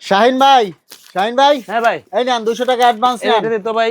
শাহিন ভাই, শাহিন ভাই, হ্যাঁ ভাই, এই নেন 200 টাকা অ্যাডভান্স নেন। এটা তো ভাই,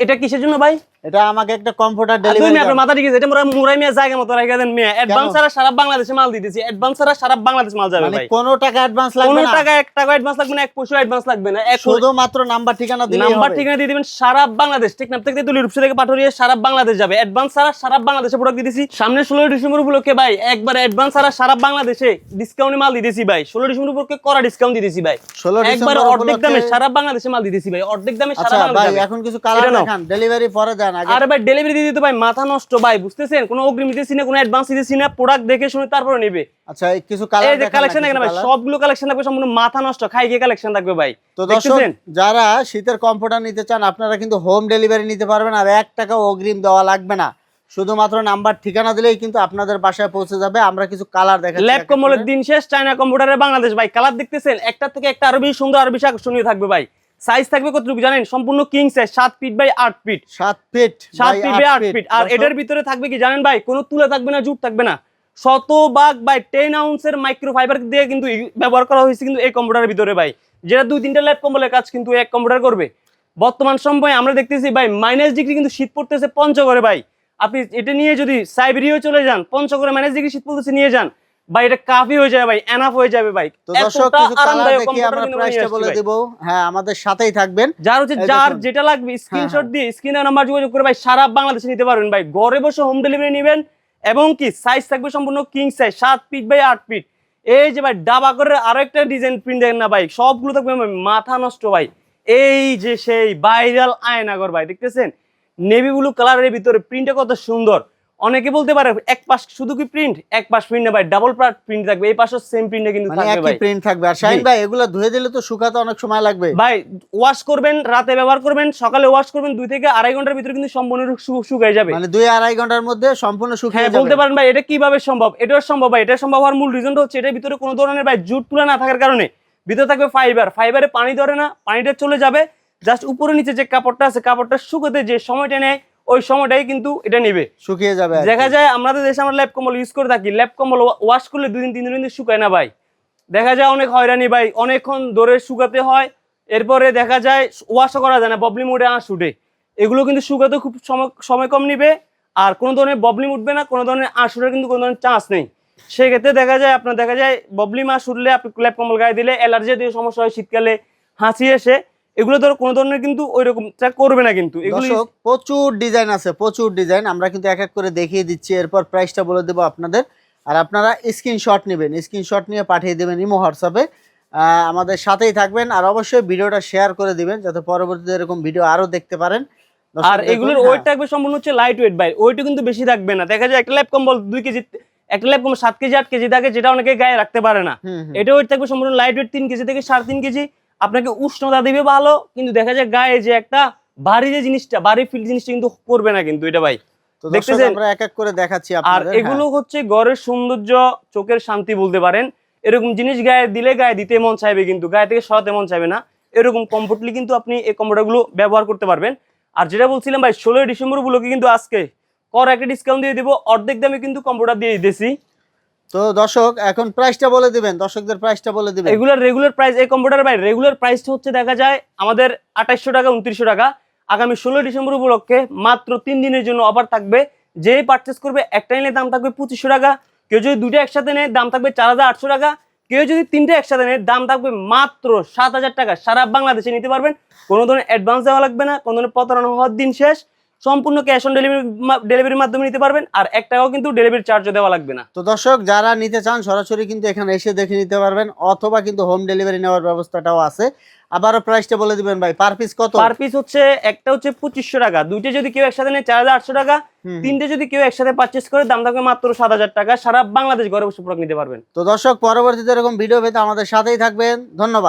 এটা কিসের জন্য ভাই? এটা আমাকে একটা কম্পিউটার তুমি ডেলিভারি আপনার মাথা ঠিক আছে, এটা মুরাই মিয়া জায়গা মতো রাখা দেন মিয়া। অ্যাডভান্স ছাড়া সারা বাংলাদেশে মাল দিতেছি, অ্যাডভান্স ছাড়া সারা বাংলাদেশ মাল যাবে মানে ভাই। কোনো টাকা অ্যাডভান্স লাগবে কোনো না, টাকা 1 টাকা অ্যাডভান্স লাগবে না, 1 পয়সা অ্যাডভান্স লাগবে না। শুধুমাত্র নাম্বার ঠিকানা দিলেই হবে। নাম্বার ঠিকানা দিয়ে দিবেন, সারা বাংলাদেশ টেকনাফ থেকে তুলি রূপসা থেকে পাঠরিয়ে সারা বাংলাদেশ যাবে। অ্যাডভান্স ছাড়া সারা বাংলাদেশে প্রোডাক্ট দিতেছি। সামনে 16 ডিসেম্বর উপলক্ষে ভাই একবার অ্যাডভান্স ছাড়া সারা বাংলাদেশে ডিসকাউন্টে মাল দিতেছি ভাই। 16 ডিসেম্বর উপলক্ষে করা ডিসকাউন্ট দিতেছি ভাই। 16 একবার ডিসেম্বর অর্ধেক দামে সারা বাংলাদেশে মাল দিতেছি ভাই, অর্ধেক দামে সারা আচ্ছা বাংলাদেশে ভাই, যাবে। এখন কিছু কালার দেখান, ডেলিভারি পরে দেন আগে। আরে ভাই ডেলিভারি দিয়ে দিতে ভাই মাথা নষ্ট ভাই, বুঝতেছেন? কোনো অগ্রিম দিতেছি না, কোনো অ্যাডভান্স দিতেছি না, প্রোডাক্ট দেখে শুনে তারপরে নেবে। আচ্ছা কিছু কালার এই যে দেখান, কালেকশন দেখেন ভাই, সবগুলো কালেকশন থাকবে সম্পূর্ণ মাথা নষ্ট খাই গিয়ে কালেকশন থাকবে ভাই। তো দর্শক যারা শীতের কম্পিউটার নিতে চান আপনারা কিন্তু হোম ডেলিভারি নিতে পারবেন, আর 1 টাকা অগ্রিম দেওয়া লাগবে না। শুধুমাত্র নাম্বার ঠিকানা দিলেই কিন্তু আপনাদের বাসায় পৌঁছে যাবে। আমরা কিছু কালার দেখাচ্ছি। ল্যাব কম্বলের দিন শেষ, চায়না কম্পিউটারের বাংলাদেশ ভাই। কালার দেখতেছেন, একটা থেকে একটা আরো বেশি সুন্দর, আরো বেশি আকর্ষণীয় থাকবে ভাই। সাইজ থাকবে কতটুকু জানেন? সম্পূর্ণ king size, 7 feet by 8 feet, 7 feet 7 feet by 8 feet. আর এটার ভিতরে থাকবে কি জানেন ভাই? কোনো তুলা থাকবে না, জুট থাকবে না। শতভাগ ভাই 10 আউন্সের মাইক্রোফাইবার দিয়ে কিন্তু ব্যবহার করা হয়েছে কিন্তু এই কম্পিউটারের ভিতরে ভাই। যেটা 2-3টা ল্যাব কম্বলের কাজ কিন্তু এক কম্পিউটার করবে। বর্তমান সময়ে আমরা দেখতেছি ভাই -ডিগ্রি কিন্তু শীত পড়তেছে পঞ্চগড়ে ভাই। আপনি এটা নিয়ে যদি সাইবেরিয়াও চলে যান, পঞ্চগড়ে -ডিগ্রি শীত পড়তেছে নিয়ে যান ভাই, এটা কাফি হয়ে যাবে ভাই, এনাফ হয়ে যাবে ভাই। তো দর্শক কিছু কালার দেখি, আমরা প্রাইসটা বলে দেব। হ্যাঁ, আমাদের সাথেই থাকবেন। যার যেটা লাগবে স্ক্রিনশট দিয়ে স্ক্রিনে নাম্বার যোগাযোগ করে ভাই সারা বাংলাদেশে নিতে পারবেন ভাই। ঘরে বসে হোম ডেলিভারি নেবেন, এবং কি সাইজ থাকবে সম্পূর্ণ king size, 7 feet by 8 feet. এই যে ভাই ডাবা করে আরো একটা ডিজাইন প্রিন্ট দেখেন না ভাই, সবগুলো থাকবে মাথা নষ্ট ভাই। এই যে সেই ভাইরাল আয়নাগর ভাই, দেখতেছেন নেভি ব্লু কালারের ভিতরে প্রিন্টটা কত সুন্দর। অনেকে বলতে পারে এক পাশ শুধু কি প্রিন্ট, এক পাশ প্রিন্ট না ভাই, ডাবল পার্ট প্রিন্ট থাকবে। এই পাশে সেম প্রিন্টে কিন্তু মানে থাকবে ভাই, একই প্রিন্ট থাকবে। আর শাহিন ভাই এগুলো ধুয়ে দিলে তো শুকাতে অনেক সময় লাগবে ভাই। ওয়াশ করবেন, রাতে ব্যবহার করবেন, সকালে ওয়াশ করবেন, 2 থেকে আড়াই ঘন্টার ভিতরে কিন্তু সম্পূর্ণ শুকিয়ে যাবে। মানে 2-2.5 ঘন্টার মধ্যে সম্পূর্ণ শুকিয়ে হ্যাঁ যাবে। বলতে পারেন ভাই এটা কিভাবে সম্ভব? এটাও সম্ভব ভাই। এটা সম্ভব হওয়ার মূল রিজনটা হচ্ছে এটার ভিতরে কোনো ধরনের ভাই জুট তুলা না থাকার কারণে ভিতরে থাকবে ফাইবার। ফাইবারে পানি ধরে না, পানিটা চলে যাবে, জাস্ট উপরে নিচে যে কাপড়টা আছে, কাপড়টা শুকোতে যে সময়টা নেয় ওই সময়টাই কিন্তু এটা নেবে, শুকিয়ে যাবে। দেখা যায় আমাদের দেশে আমরা ল্যাব কম্বল ইউজ করে থাকি, ল্যাব কম্বল ওয়াশ করলে 2-3 দিন শুকায় না ভাই। দেখা যায় অনেক হয়রানি ভাই, অনেকক্ষণ ধরে শুকাতে হয়, এরপরে দেখা যায় ওয়াশও করা যায় না, ববলিং উঠে আঁশ উঠে। এগুলো কিন্তু শুকাতে খুব সময় কম নিবে, আর কোনো ধরনের ববলিং উঠবে না, কোনো ধরনের আঁশ উঠার কিন্তু কোনো ধরনের চান্স নেই। সেক্ষেত্রে দেখা যায় ববলিং আঁশ উঠলে আপনি ল্যাব কম্বল গায়ে দিলে অ্যালার্জি দিয়ে সমস্যা হয়, শীতকালে হাঁচি এসে, এগুলো ধরো কোনো ধরনের কিন্তু ওইরকম করবে না কিন্তু। এগুলো প্রচুর ডিজাইন আছে, প্রচুর ডিজাইন। আমরা কিন্তু এক এক করে দেখিয়ে দিচ্ছি, এরপর প্রাইসটা বলে দেবো আপনাদের। আর আপনারা স্ক্রিনশট নেবেন, স্ক্রিনশট নিয়ে পাঠিয়ে দেবেন ইমো হোয়াটসঅ্যাপে। আমাদের সাথেই থাকবেন, আর অবশ্যই ভিডিওটা শেয়ার করে দিবেন যাতে পরবর্তীতে এরকম ভিডিও আরো দেখতে পারেন। আর এগুলোর ওয়েট থাকবে সম্পূর্ণ হচ্ছে লাইট ওয়েট ভাই, ওয়েটও কিন্তু বেশি থাকবে না। দেখা যায় একটা ল্যাব কম্বল 2 কেজি, একটা ল্যাব কম্বল 7 কেজি 8 কেজি থাকে, যেটা অনেকে গায়ে রাখতে পারে না। এটা ওয়েট থাকবে সম্পূর্ণ লাইট ওয়েট, 3 কেজি থেকে 3.5 কেজি। আপনাকে উষ্ণতা দিবে ভালো, কিন্তু দেখা যায় গায়ে যে একটা ভারী যে জিনিসটা, ভারী ফিল জিনিসটা কিন্তু করবে না কিন্তু এটা ভাই। তো দেখতেছেন আমরা এক এক করে দেখাচ্ছি আপনাদের। আর এগুলো হচ্ছে ঘরের সৌন্দর্য, চোখের শান্তি বলতে পারেন। এরকম জিনিস গায়ে দিলে গায়ে দিতে মন চাইবে, কিন্তু গায়ে থেকে সরাতে মন চাইবে না। এরকম কমফোর্টলি কিন্তু আপনি এই কম্পিউটারগুলো ব্যবহার করতে পারবেন। আর যেটা বলছিলাম ভাই 16 ডিসেম্বর উপলক্ষে কিন্তু আজকে একটা ডিসকাউন্ট দিয়ে দিব, অর্ধেক দামে কিন্তু কম্পিউটার দিয়ে দিতেছি। তো দর্শক এখন প্রাইসটা বলে দিবেন, দর্শকদের প্রাইসটা বলে দিবেন। এগুলোর রেগুলার প্রাইস, এই কম্পিউটার ভাই রেগুলার প্রাইসটা হচ্ছে দেখা যায় আমাদের 2800 টাকা 2900 টাকা। আগামী 16 ডিসেম্বর উপলক্ষে মাত্র 3 দিনের জন্য অফার থাকবে। যেই পারচেস করবে একটা নিলে দাম থাকবে 2500 টাকা, কেউ যদি 2টা একসাথে নেয় দাম থাকবে 4800 টাকা, কেউ যদি 3টা একসাথে নেয় দাম থাকবে মাত্র 7000 টাকা। সারা বাংলাদেশে নিতে পারবেন, কোনো ধরনের অ্যাডভান্স দেওয়া লাগবে না, কোনো ধরনের প্রতারণা হওয়ার দিন শেষ। সম্পূর্ণ ক্যাশ অন ডেলিভারির মাধ্যমে নিতে পারবেন, আর 1 টাকাও কিন্তু ডেলিভারি চার্জও দেওয়া লাগবে না। তো দর্শক যারা নিতে চান সরাসরি কিন্তু এখানে এসে দেখে নিতে পারবেন, অথবা কিন্তু হোম ডেলিভারি নেওয়ার ব্যবস্থাটাও আছে। আবারও প্রাইসটা বলে দিবেন ভাই, পার পিস কত? পার পিস হচ্ছে একটা হচ্ছে 2500 টাকা, 2টে যদি কেউ একসাথে নেয় 4800 টাকা, 3টে যদি কেউ একসাথে পারচেজ করে দাম থাকবে মাত্র 7000 টাকা। সারা বাংলাদেশ ঘরে বসে প্রোডাক্ট নিতে পারবেন। তো দর্শক পরবর্তীতে এরকম ভিডিও পেতে আমাদের সাথেই থাকবেন। ধন্যবাদ।